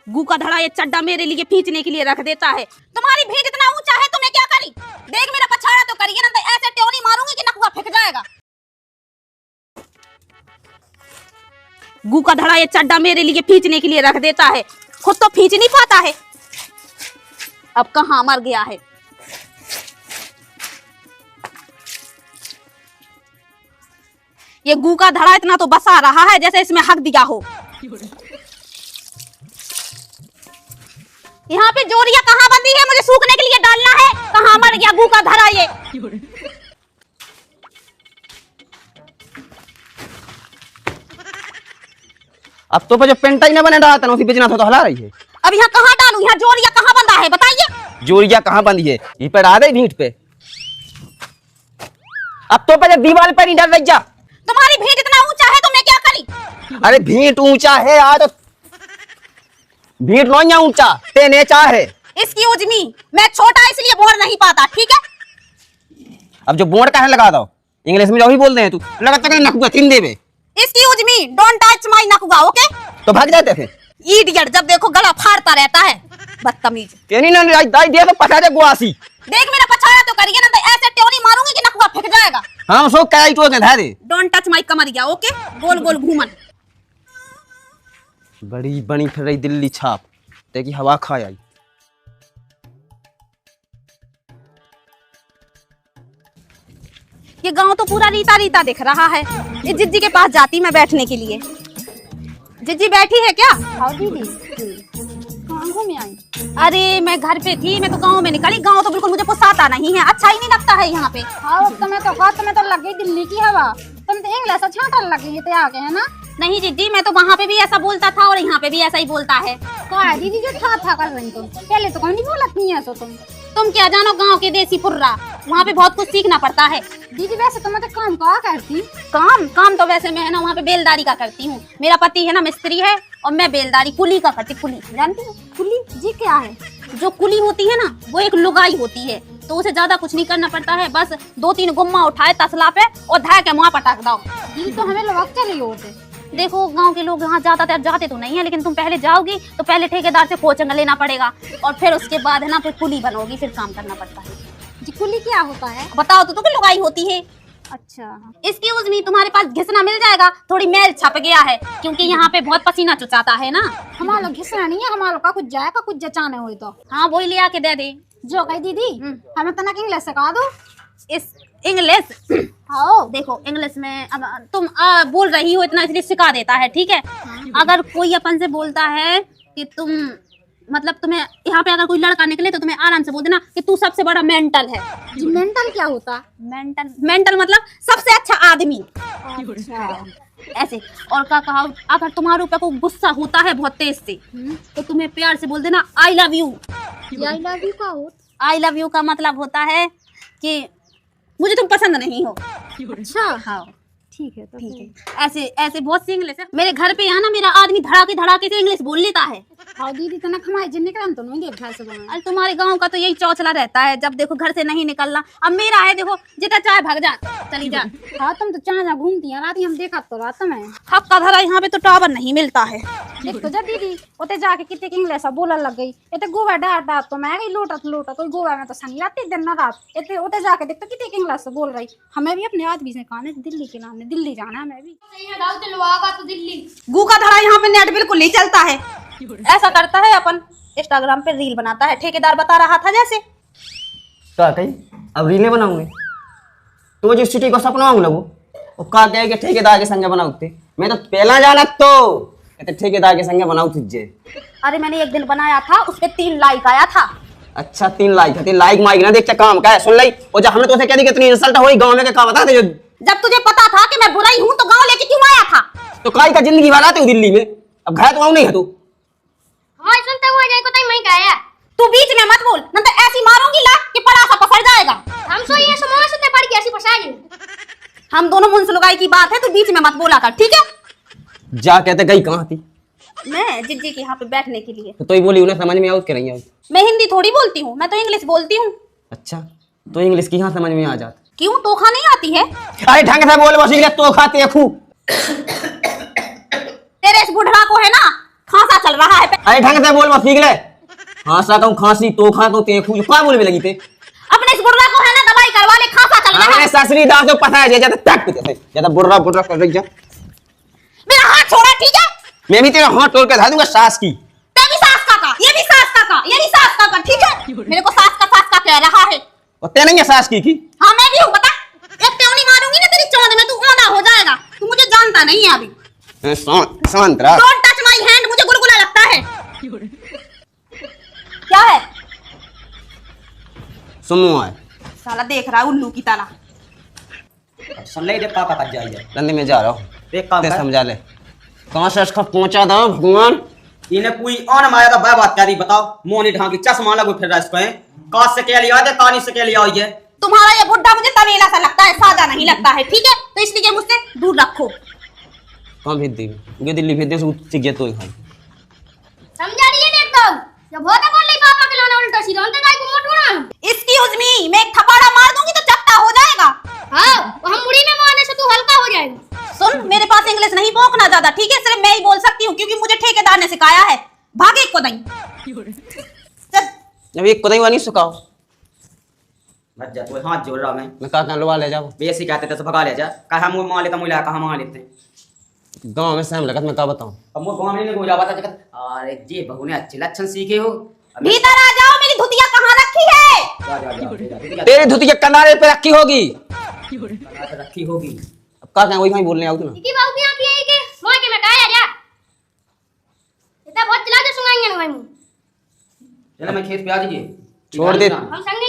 गू का धड़ा ये चड्डा मेरे लिए खींचने के लिए रख देता है। तुम्हारी भीड़ इतना ऊंचा है, तुमने क्या करी? देख मेरा पछाड़ा तो करिए ना, तो ऐसे ट्योनी मारूंगी कि नकुआ फेंक जाएगा। गू का धड़ा ये चड्डा मेरे लिए खींचने के लिए रख देता है, खुद तो खींच नहीं पाता है। अब कहाँ मर गया है। ये गू का धड़ा इतना तो बसा रहा है जैसे इसमें हक दिया हो। यहाँ पे जोरिया कहाँ बंदी है, मुझे सूखने के लिए डालना है। कहाँ मर गया गू का धड़ा ये। अब तो जो पेंटा ही ना बने रहा था ना, उसी बेचना था तो हला रही है। अब यहाँ कहाँ डालूं? यहाँ जोरिया कहाँ बंधा है बताइए। जोरिया कहाँ बंदी है? ये पर आ गई भीड़ पे। अब तो पहले दीवार पर ही डर रही जा। तुम्हारी भीड़ इतना ऊंचा है तो मैं क्या करी? अरे भीड़ ऊंचा है आज तो, भीड़ नहीं ऊंचा ते नेचा है। एक्सक्यूज मी, मैं छोटा इसलिए बोल नहीं पाता, ठीक है? अब जो बोर्ड का है लगा दो, इंग्लिश में जो ही बोल रहे हैं तू लगाता कहीं नकुआ तीन देवे। Excuse me, don't touch my नकुआ, ओके? तो भाग जाते थे। इडियट, जब देखो गला फाड़ता रहता है, बदतमीज। तेरी ना दाई दे तो पछा दे गुआसी। देख मेरा पछाड़ा तो करिए ना, तो ऐसे ट्योनी मारूंगी कि नकुआ फेंक जाएगा। हाँ सो कई तो धा दे। डोंट टच माय कमरिया, ओके? गोल गोल घूमन। बड़ी बनी फिर रही दिल्ली छाप, देखी हवा खा आई। ये गांव तो पूरा रीता रीता दिख रहा है। ये जिज्जी के पास जाती मैं बैठने के लिए। जिज्जी बैठी है क्या? हाँ दीदी, कहाँ घूमे आई? अरे मैं घर पे थी, मैं तो गांव में निकली। गांव तो बिल्कुल मुझे पसंद नहीं है, अच्छा ही नहीं लगता है यहाँ पे। हाँ तुम्हें तो लग गई दिल्ली की हवा। तुम तो इंग्लिश छाटल लगी थे आके, है ना? नहीं जिज्जी, मैं तो वहाँ पे भी ऐसा बोलता था और यहाँ पे भी ऐसा ही बोलता है। कहा दीदी जो था कर रही तुम? पहले तो कहीं नहीं बोलत नहीं है सो तुम क्या जानो गांव के देसी पुर्रा, वहाँ पे बहुत कुछ सीखना पड़ता है। दीदी वैसे तुम तो काम कहा करती? काम तो वैसे मैं है ना वहाँ पे बेलदारी का करती हूँ। मेरा पति है ना मिस्त्री है और मैं बेलदारी कुली का करती। कुली जानती हूँ? कुली जी क्या है? जो कुली होती है ना वो एक लुगाई होती है, तो उसे ज्यादा कुछ नहीं करना पड़ता है। बस 2-3 गुम्मा उठाए तसला पे और धाय के वहाँ पटक दो। दीदी तो हमें लोग चले होते। देखो गांव के लोग यहाँ ज्यादातर जाते तो नहीं है, लेकिन तुम पहले जाओगी तो पहले ठेकेदार से कोचिंग लेना पड़ेगा और फिर उसके बाद है ना फिर कुली बनोगी, फिर काम करना पड़ता है। जी कुली क्या होता है? बताओ तो तुम लुगाई होती है। अच्छा, एक्सक्यूज मी, तुम्हारे पास घिसना मिल जाएगा? थोड़ी मैल छप गया है क्योंकि यहाँ पे बहुत पसीना चुचाता है ना। हमारा घिसना नहीं है, हमारा का कुछ जाएगा कुछ जचाने हुए तो। हाँ वही ले आके दे दे। जो कही दीदी हमें तना इंग्लिश सिखा दो। इस इंग्लिश हाँ देखो, इंग्लिश में अब तुम बोल रही हो इतना इसलिए सिखा देता है, ठीक है? अगर कोई अपन से बोलता है कि तुम मतलब तुम्हें यहाँ पे अगर कोई लड़का निकले तो तुम्हें आराम से बोल देना कि तू सबसे बड़ा मेंटल है। जी मेंटल क्या होता? मेंटल मतलब सबसे अच्छा आदमी। अच्छा ऐसे। और क्या कहा, अगर तुम्हारे ऊपर कोई गुस्सा होता है बहुत तेज से तो तुम्हें प्यार से बोल देना I love you. I love you का होता? आई लव यू का मतलब होता है कि मुझे तुम पसंद नहीं हो। अच्छा हाँ ठीक है, तो ठीक है। ऐसे ऐसे बहुत सी इंग्लिश है। मेरे घर पे यहाँ ना मेरा आदमी धड़ाके से इंग्लिश बोल लेता है। हाँ दीदी तना हमारे जिन निकल तो नहीं देखा से बना। अरे तुम्हारे गांव का तो यही चौचला रहता है, जब देखो घर से नहीं निकलना। अब मेरा है देखो, जितना चाहे भाग जा, चली जा। हाँ तुम तो जहाँ घूमती हैं रात हम देखा तो रात में। हक का धरा यहाँ पे तो टावर नहीं मिलता है। देख तो जब दीदी उते जाके कितने की इंग्लिश बोलने लग गई। इतने गोवा डाट तो मैं गई लोटत कोई गोवा में तो शनि रात दिन ना रात इतने उते जाके देख तो कितने की इंग्लिश बोल रही। हमें भी अपने आदमी से कहा दिल्ली के नाम दिल्ली जाना है। हमें भी गू का धरा यहाँ पे नेट बिल्कुल नहीं चलता है। ऐसा करता है अपन इंस्टाग्राम पे रील बनाता है, ठेकेदार बता रहा था जैसे। तो कहीं अब रीले बनाऊंगे तो जो सिटी को सपना लगो वो का कहे कि ठेकेदार के संगे बनाऊते। मैं तो पहला जाना तो कहते ठेकेदार के संगे बनाऊ तुझे। अरे मैंने एक दिन बनाया था, उस पे 3 लाइक आया था। अच्छा 3 लाइक है, 3 लाइक माइक ना देख काम का है सुन लाई। और जब हमने तो कह दी कितनी इंसल्ट हुई गांव में क्या बता दे। जब तुझे पता था कि मैं बुराई हूँ तो गांव लेके क्यों आया था? तो काई का जिंदगी बनाते हो दिल्ली में, अब घर तो आऊं नहीं है तू। हाँ सुनते हुए जाए को तई मैं गया। तू बीच में मत बोल, न तो ऐसी मारूंगी ला कि पड़ा सा पसर जाएगा। हम सो ये समाज से पड़ के ऐसी फसाई। हम दोनों मुंस लुगाई की बात है, तू बीच में मत बोला कर, ठीक है? जा कहते गई कहाँ थी? मैं जिज्जी के यहाँ पे बैठने के लिए। तो ही बोली उन्हें समझ में आउट करेंगे। मैं हिंदी थोड़ी बोलती हूँ, मैं तो इंग्लिश बोलती हूँ। अच्छा तो इंग्लिश की यहाँ समझ में आ जाती? क्यों, तोखा नहीं आती है? अरे ढंग से बोल बस, इंग्लिश तो खाते हैं खूब। तेरे इस बुढ़ा को है ना खांसा चल रहा है। अरे ढंग से बोल मत सीख ले। खांसा कहूँ खांसी तो खा कहूँ तेखू क्या बोलने लगी थे। अपने इस बुर्रा को है ना दवाई करवा ले, खांसा चल रहा है। हमारे ससुरी दांत तो पता है ज्यादा तक ज्यादा बुर्रा बुर्रा कर रही है। मेरा हाथ छोड़ा, ठीक है? मैं भी तेरा हाथ तोड़ के धा दूंगा सास की। ते भी सास का, ये भी सास का, ये भी सास का, ठीक है? मेरे को सास का कह रहा है। और ते नहीं है सास की? हाँ मैं भी हूँ, बता। एक त्योनी मारूंगी ना तेरी चौंध में, तू औंधा हो जाएगा। तू मुझे जानता नहीं है अभी। शांत रह। डोंट टच माय हैंड, मुझे गुलगुला लगता है। क्या है? सुनो है साला देख रहा है उल्लू की तरह। सुन ले, जब पापा तक जाइए रंदी में जा रहा हूँ, एक काम ते कर। समझा ले कहाँ से इसका पहुंचा था भगवान। इन्हें कोई और माया था, बाय बात क्या रही बताओ। मोनी ढांकी चश्मा लगो फिर रहा इसको है। काश से क्या लिया है, कानी से क्या लिया हुई है। तुम्हारा ये बुड्ढा मुझे तवेला सा लगता है, सादा नहीं लगता है, ठीक है? तो इसलिए मुझसे दूर रखो। कहाँ भेज दी ये दिल्ली भेज दे सीख गया तो खाई। समझा रही है देख तो जब होता बोल रही पापा के लाना उल्टा सीधा उनके गाय को मोट होना। एक्सक्यूज मी, मैं एक थपाड़ा मार दूंगी तो चपटा हो जाएगा। हाँ हम मुड़ी में मारने से तू हल्का हो जाएगा। सुन, मेरे पास इंग्लिश नहीं भौंकना ज्यादा, ठीक है? सिर्फ मैं ही बोल सकती हूँ क्योंकि मुझे ठेकेदार ने सिखाया है। भागे को नहीं। चल अब एक को नहीं सुखाओ। मत जा तू, हाथ जोड़ रहा मैं कहा लुवा ले जाओ। बेसी कहते थे तो भगा ले जा। कहा मुंह मार लेता, मुंह ला कहा मार लेते। गाँव में सहम लगत मैं क्या बताऊँ। अब मुंह गांव में नहीं गोजा बता जगत। अरे जी बहू ने अच्छे लक्षण सीखे हो। अब भीतर आ जाओ, मेरी धुतिया कहाँ रखी है? जा जा जा, जा तेरी धुती के किनारे पे रखी होगी। रखी होगी। अब क्या कहें वही कहीं बोलने आओ ना। की बाबू की आंखें है के मोय के मैं काया जा इतना बहुत चिल्ला के सुनाएंगे ना भाई मुंह। चलो मैं खेत पे आ जाइए। छोड़ दे। हम संग